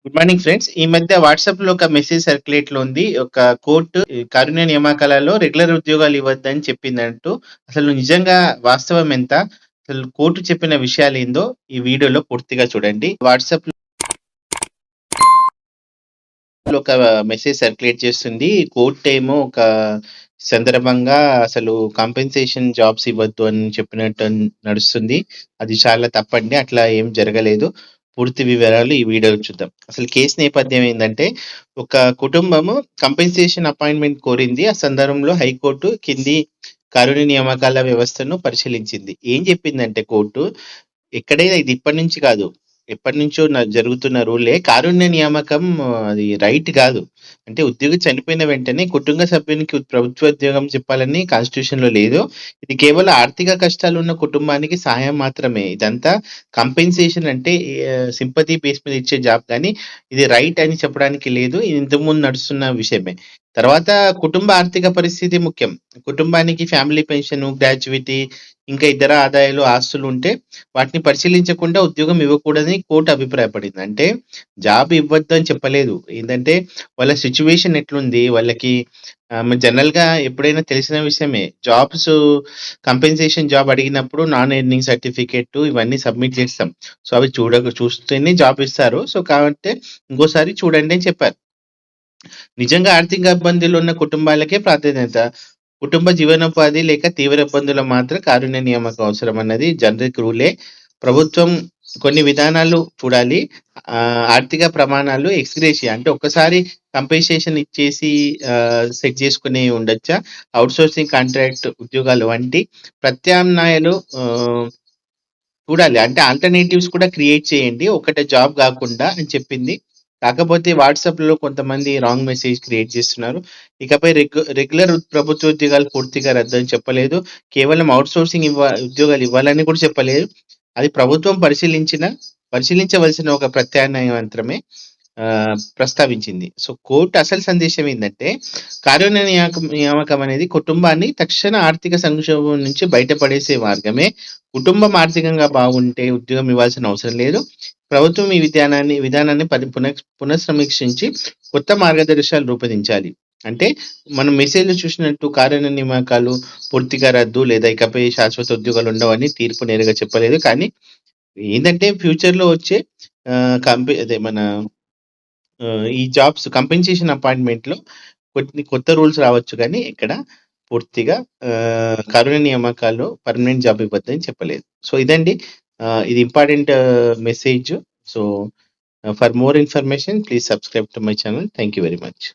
Good morning friends. ఈ మధ్య వాట్సాప్‌లో ఒక మెసేజ్ సర్క్యులేట్‌లో ఉంది. ఒక కోర్టు ఈ కారుణ్య నియామకాలలో రెగ్యులర్ ఉద్యోగాలు ఇవ్వద్దని చెప్పిందంటూ. అసలు నిజంగా వాస్తవం ఎంత? అసలు కోర్టు చెప్పిన విషయాలేందో ఈ వీడియోలో పూర్తిగా చూడండి. వాట్సాప్‌లో ఒక మెసేజ్ సర్క్యులేట్ చేస్తుంది. కోర్టేమో ఒక సందర్భంగా అసలు కాంపెన్సేషన్ జాబ్స్ ఇవ్వద్దు అని చెప్పినట్టు నడుస్తుంది. అది చాలా తప్పండి. అట్లా ఏం జరగలేదు. పూర్తి వివరాలు ఈ వీడియోలో చూద్దాం. అసలు కేసు నేపథ్యం ఏందంటే, ఒక కుటుంబము కాంపెన్సేషన్ అపాయింట్‌మెంట్ కోరింది. ఆ సందర్భంలో హైకోర్టు కింది కారుణ్య నియామకాల వ్యవస్థను పరిశీలించింది. ఏం చెప్పిందంటే కోర్టు, ఎక్కడైనా ఇది ఇప్పటి నుంచి కాదు. ఎప్పటినుంచో జరుగుతున్న రూలే. కారుణ్య నియామకం అది రైట్ గాదు. అంటే ఉద్యోగి చనిపోయిన వెంటనే కుటుంబ సభ్యునికి ప్రభుత్వోద్యోగం చెప్పాలని కాన్స్టిట్యూషన్‌లో లేదు. ఇది కేవలం ఆర్థిక కష్టాలున్న కుటుంబానికి సహాయం మాత్రమే. ఇదంతా కంపెన్సేషన్ అంటే సింపథీ బేస్ మీద ఇచ్చే జాబ్ గానీ, ఇది రైట్ అని చెప్పడానికి లేదు. ఇది ఇంతకుముందు నడుస్తున్న విషయమే. తర్వాత కుటుంబ ఆర్థిక పరిస్థితి ముఖ్యం. కుటుంబానికి ఫ్యామిలీ పెన్షను, గ్రాట్యుటీ ఇంకా ఇతర ఆదాయాలు, ఆస్తులుంటే వాటిని పరిశీలించకుండా ఉద్యోగం ఇవ్వకూడదని కోర్టు అభిప్రాయపడింది. అంటే జాబ్ ఇవ్వద్దు అని చెప్పలేదు. ఏందంటే వాళ్ళ సిట్యుయేషన్ ఎట్లుంది, వాళ్ళకి జనరల్‌గా ఎప్పుడైనా తెలిసిన విషయమే. కంపెన్సేషన్ జాబ్ అడిగినప్పుడు నాన్ ఎర్నింగ్ సర్టిఫికేట్ ఇవన్నీ సబ్మిట్ చేస్తాం. సో, అవి చూస్తేనే జాబ్ ఇస్తారు. సో, కాబట్టి ఇంకోసారి చూడండి అని చెప్పారు. నిజంగా ఆర్థిక ఇబ్బందులు ఉన్న కుటుంబాలకే ప్రాధాన్యత. కుటుంబ జీవనోపాధి లేక తీవ్ర ఇబ్బందులు మాత్రం కారుణ్య నియామకం అవసరం అన్నది జనరిక్ రూలే. ప్రభుత్వం కొన్ని విధానాలు చూడాలి. ఆర్థిక ప్రమాణాలు ఎక్స్‌గ్రేషియా అంటే ఒక్కసారి కంపెన్సేషన్ ఇచ్చేసి సెట్ చేసుకొని ఉండొచ్చా? ఔట్‌సోర్సింగ్ కాంట్రాక్ట్ ఉద్యోగాలు వంటి ప్రత్యామ్నాయాలు చూడాలి. అంటే ఆల్టర్‌నేటివ్స్ కూడా క్రియేట్ చేయండి. ఒకటే జాబ్ గాకుండా అని చెప్పింది. కాకపోతే వాట్సాప్‌లో కొంతమంది రాంగ్ మెసేజ్ క్రియేట్ చేస్తున్నారు. ఇకపై రెగ్యులర్ ప్రభుత్వ ఉద్యోగాలు పూర్తిగా రద్దని చెప్పలేదు. కేవలం ఔట్‌సోర్సింగ్ ఉద్యోగాలు ఇవ్వాలని కూడా చెప్పలేదు. అది ప్రభుత్వం పరిశీలించవలసిన ఒక ప్రత్యామ్నాయం మాత్రమే ప్రస్తావించింది. సో, కోర్టు అసలు సందేశం ఏందంటే, కారుణ్య నియామకం అనేది కుటుంబాన్ని తక్షణ ఆర్థిక సంక్షోభం నుంచి బయటపడేసే మార్గమే. కుటుంబం ఆర్థికంగా బాగుంటే ఉద్యోగం ఇవ్వాల్సిన అవసరం లేదు. ప్రభుత్వం ఈ విధానాన్ని పునఃసమీక్షించి కొత్త మార్గదర్శకాలు రూపొందించాలి. అంటే మనం మెసేజ్‌లో చూసినట్టు కారుణ్య నియామకాలు పూర్తిగా రద్దు లేదా ఇకపై శాశ్వత ఉద్యోగాలు ఉండవని తీర్పు నేరుగా చెప్పలేదు. కానీ ఏందంటే ఫ్యూచర్‌లో వచ్చే అదే మన ఈ జాబ్స్ కంపెన్సేషన్ అపాయింట్‌మెంట్‌లో కొన్ని కొత్త రూల్స్ రావచ్చు గానీ, ఇక్కడ పూర్తిగా కారుణ్య నియామకాల్లో పర్మనెంట్ జాబ్ ఇవ్వద్దని చెప్పలేదు. సో, ఇదండి. ఇది important message. So, for more information please subscribe to my channel. Thank you very much.